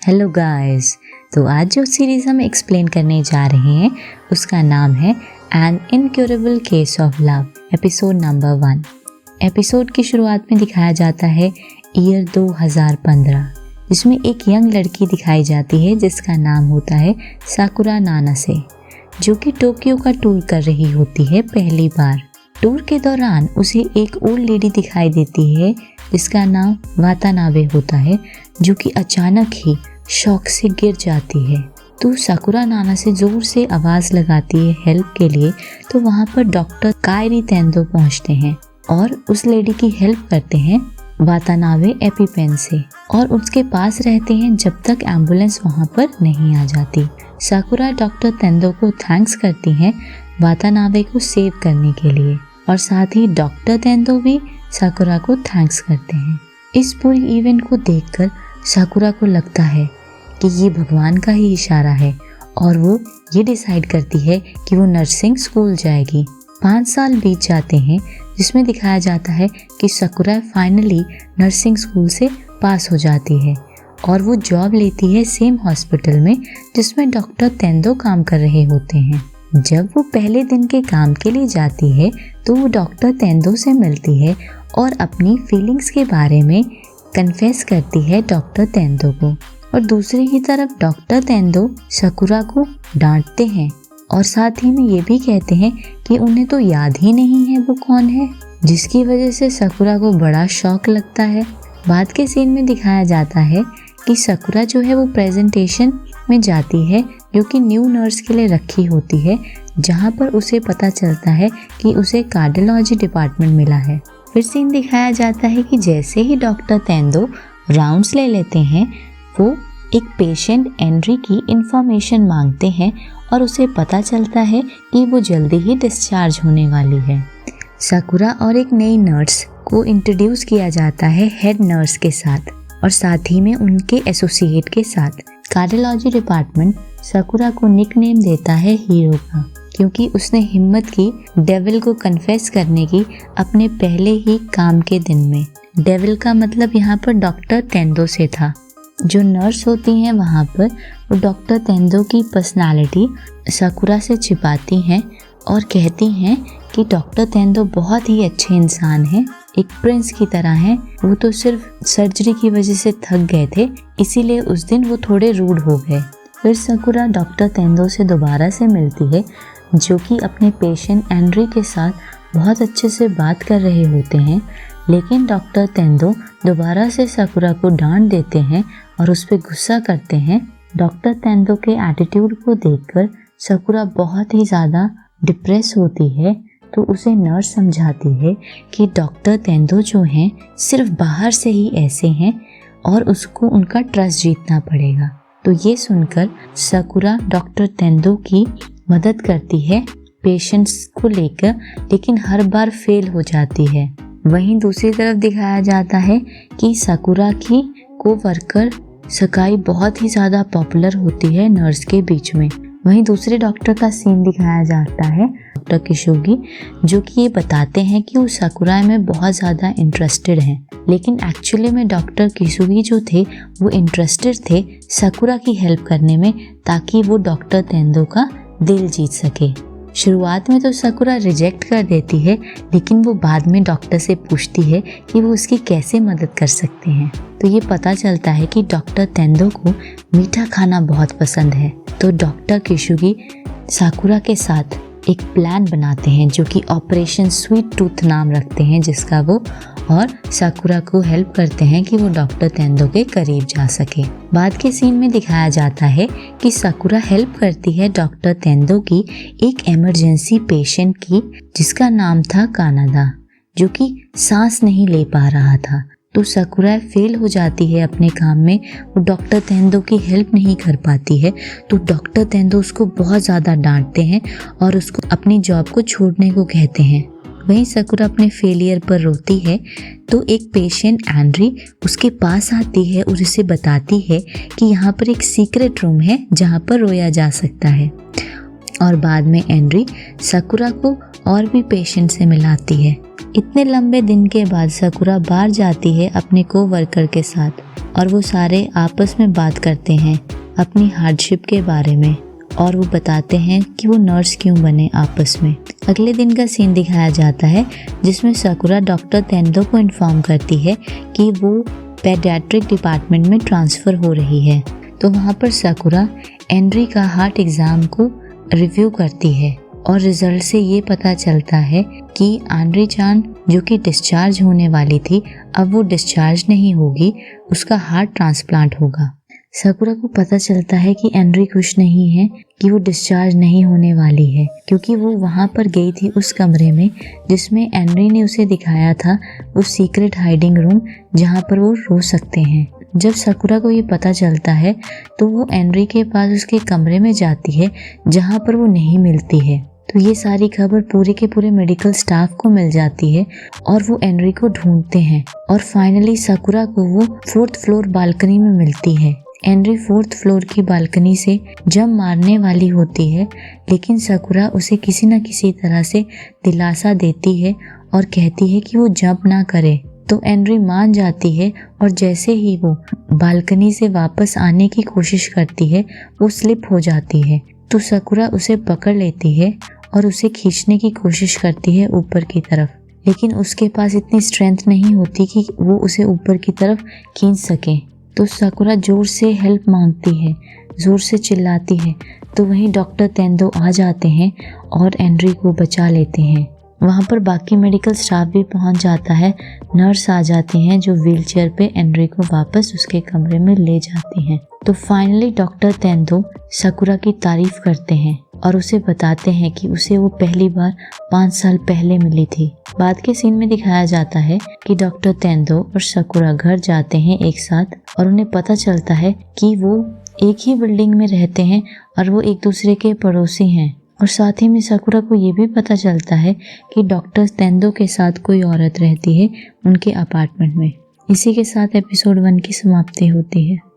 Hello guys, तो आज जो सीरीज़ हम एक्सप्लेन करने जा रहे हैं उसका नाम है an incurable case of love, episode number 1। Episode की शुरुआत में दिखाया जाता है ईयर 2015, जिसमें एक यंग लड़की दिखाई जाती है जिसका नाम होता है साकुरा नानासे, जो कि टोक्यो का टूर कर रही होती है पहली बार। टूर के दौरान उसे एक ओल्ड लेडी दिखाई देती है जिसका नाम वातानाबे होता है, जो कि अचानक ही शॉक से गिर जाती है। तो साकुरा नानासे जोर से आवाज़ लगाती है हेल्प के लिए, तो वहाँ पर डॉक्टर काइरी तेंदो पहुँचते हैं और उस लेडी की हेल्प करते हैं वातानाबे एपिपेन से, और उसके पास रहते हैं जब तक एम्बुलेंस वहाँ पर नहीं आ जाती। साकुरा डॉक्टर तेंदो को थैंक्स करती हैं वातानाबे को सेव करने के लिए, और साथ ही डॉक्टर तेंदो भी साकुरा को थैंक्स करते हैं। इस पूरी इवेंट को देखकर साकुरा को लगता है कि ये भगवान का ही इशारा है, और वो ये डिसाइड करती है कि वो नर्सिंग स्कूल जाएगी। 5 साल बीत जाते हैं, जिसमें दिखाया जाता है कि साकुरा फाइनली नर्सिंग स्कूल से पास हो जाती है और वो जॉब लेती है सेम हॉस्पिटल में जिसमें डॉक्टर तेंदो काम कर रहे होते हैं। जब वो पहले दिन के काम के लिए जाती है तो वो डॉक्टर तेंदो से मिलती है और अपनी फीलिंग्स के बारे में कन्फेस करती है डॉक्टर तेंदो को, और दूसरी ही तरफ डॉक्टर तेंदो साकुरा को डांटते हैं और साथ ही में ये भी कहते हैं कि उन्हें तो याद ही नहीं है वो कौन है, जिसकी वजह से साकुरा को बड़ा शॉक लगता है। बाद के सीन में दिखाया जाता है कि साकुरा जो है वो प्रेजेंटेशन में जाती है जो कि न्यू नर्स के लिए रखी होती है, जहाँ पर उसे पता चलता है कि उसे कार्डियोलॉजी डिपार्टमेंट मिला है। फिर सीन दिखाया जाता है कि जैसे ही डॉक्टर तेंदो राउंड्स ले लेते हैं, वो एक पेशेंट एंड्री की इंफॉर्मेशन मांगते हैं और उसे पता चलता है कि वो जल्दी ही डिस्चार्ज होने वाली है। साकुरा और एक नई नर्स को इंट्रोड्यूस किया जाता है हेड नर्स के साथ और साथ ही में उनके एसोसिएट के साथ। कार्डियोलॉजी डिपार्टमेंट साकुरा को निकनेम देता है हीरो का, क्योंकि उसने हिम्मत की डेविल को कन्फेस करने की अपने पहले ही काम के दिन में। डेविल का मतलब यहाँ पर डॉक्टर तेंदो से था। जो नर्स होती हैं वहाँ पर वो डॉक्टर तेंदो की पर्सनालिटी साकुरा से छिपाती हैं और कहती हैं कि डॉक्टर तेंदो बहुत ही अच्छे इंसान हैं, एक प्रिंस की तरह हैं। वो तो सिर्फ सर्जरी की वजह से थक गए थे, इसीलिए उस दिन वो थोड़े रूड हो गए। फिर साकुरा डॉक्टर तेंदो से दोबारा से मिलती है, जो कि अपने पेशेंट एंड्री के साथ बहुत अच्छे से बात कर रहे होते हैं, लेकिन डॉक्टर तेंदो दोबारा से साकुरा को डांट देते हैं और उस पर गुस्सा करते हैं। डॉक्टर तेंदो के एटीट्यूड को देखकर साकुरा बहुत ही ज़्यादा डिप्रेस होती है, तो उसे नर्स समझाती है कि डॉक्टर तेंदो जो हैं सिर्फ बाहर से ही ऐसे हैं और उसको उनका ट्रस्ट जीतना पड़ेगा। तो ये सुनकर साकुरा डॉक्टर तेंदो की मदद करती है पेशेंट्स को लेकर, लेकिन हर बार फेल हो जाती है। वहीं दूसरी तरफ दिखाया जाता है कि साकुरा की कोवर्कर सकाई बहुत ही ज़्यादा पॉपुलर होती है नर्स के बीच में। वहीं दूसरे डॉक्टर का सीन दिखाया जाता है डॉक्टर किशोगी, जो कि ये बताते हैं कि वो साकुरा में बहुत ज़्यादा इंटरेस्टेड हैं, लेकिन एक्चुअली में डॉक्टर किशोगी जो थे वो इंटरेस्टेड थे साकुरा की हेल्प करने में, ताकि वो डॉक्टर तेंदो का दिल जीत सके। शुरुआत में तो साकुरा रिजेक्ट कर देती है, लेकिन वो बाद में डॉक्टर से पूछती है कि वो उसकी कैसे मदद कर सकते हैं। तो ये पता चलता है कि डॉक्टर तेंदो को मीठा खाना बहुत पसंद है। तो डॉक्टर किशुगी साकुरा के साथ एक प्लान बनाते हैं जो कि ऑपरेशन स्वीट टूथ नाम रखते हैं जिसका वो, और साकुरा को हेल्प करते हैं कि वो डॉक्टर तेंदो के करीब जा सके। बाद के सीन में दिखाया जाता है कि साकुरा हेल्प करती है डॉक्टर तेंदो की एक इमरजेंसी पेशेंट की, जिसका नाम था कानाडा, जो कि सांस नहीं ले पा रहा था। तो साकुरा फेल हो जाती है अपने काम में, वो डॉक्टर तेंदो की हेल्प नहीं कर पाती है। तो डॉक्टर तेंदो उसको बहुत ज़्यादा डांटते हैं और उसको अपनी जॉब को छोड़ने को कहते हैं। वहीं साकुरा अपने फेलियर पर रोती है, तो एक पेशेंट एंड्री उसके पास आती है और उसे बताती है कि यहाँ पर एक सीक्रेट रूम है जहाँ पर रोया जा सकता है, और बाद में एनरी साकुरा को और भी पेशेंट से मिलाती है। इतने लंबे दिन के बाद साकुरा बाहर जाती है अपने को-वर्कर के साथ और वो सारे आपस में बात करते हैं अपनी हार्डशिप के बारे में और वो बताते हैं कि वो नर्स क्यों बने आपस में। अगले दिन का सीन दिखाया जाता है जिसमें साकुरा डॉक्टर तेंदो को इन्फॉर्म करती है कि वो पेडियाट्रिक डिपार्टमेंट में ट्रांसफ़र हो रही है। तो वहाँ पर साकुरा एनरी का हार्ट एग्ज़ाम को रिव्यू करती है और रिजल्ट से ये पता चलता है कि एनरी चान जो कि डिस्चार्ज होने वाली थी अब वो डिस्चार्ज नहीं होगी, उसका हार्ट ट्रांसप्लांट होगा। साकुरा को पता चलता है कि एनरी खुश नहीं है कि वो डिस्चार्ज नहीं होने वाली है, क्योंकि वो वहाँ पर गई थी उस कमरे में जिसमें एनरी ने उसे दिखाया था, उस सीक्रेट हाइडिंग रूम जहाँ पर वो रो सकते हैं। जब साकुरा को ये पता चलता है तो वो एनरी के पास उसके कमरे में जाती है जहाँ पर वो नहीं मिलती है। तो ये सारी खबर पूरे के पूरे मेडिकल स्टाफ को मिल जाती है और वो एनरी को ढूंढते हैं और फाइनली साकुरा को वो 4th फ्लोर बालकनी में मिलती है। एनरी 4th फ्लोर की बालकनी से जंप मारने वाली होती है, लेकिन साकुरा उसे किसी न किसी तरह से दिलासा देती है और कहती है कि वो जंप ना करे। तो एनरी मान जाती है और जैसे ही वो बालकनी से वापस आने की कोशिश करती है वो स्लिप हो जाती है। तो साकुरा उसे पकड़ लेती है और उसे खींचने की कोशिश करती है ऊपर की तरफ, लेकिन उसके पास इतनी स्ट्रेंथ नहीं होती कि वो उसे ऊपर की तरफ खींच सके। तो साकुरा जोर से हेल्प मांगती है, जोर से चिल्लाती है। तो वहीं डॉक्टर तेंदो आ जाते हैं और एनरी को बचा लेते हैं। वहाँ पर बाकी मेडिकल स्टाफ भी पहुँच जाता है, नर्स आ जाती हैं जो व्हीलचेयर पे एनरी को वापस उसके कमरे में ले जाती हैं। तो फाइनली डॉक्टर तेंदो साकुरा की तारीफ करते हैं और उसे बताते हैं कि उसे वो पहली बार 5 साल पहले मिली थी। बाद के सीन में दिखाया जाता है कि डॉक्टर तेंदो और साकुरा घर जाते हैं एक साथ और उन्हें पता चलता है कि वो एक ही बिल्डिंग में रहते हैं और वो एक दूसरे के पड़ोसी हैं। और साथ ही में साकुरा को ये भी पता चलता है कि डॉक्टर तेंदो के साथ कोई औरत रहती है उनके अपार्टमेंट में। इसी के साथ एपिसोड 1 की समाप्ति होती है।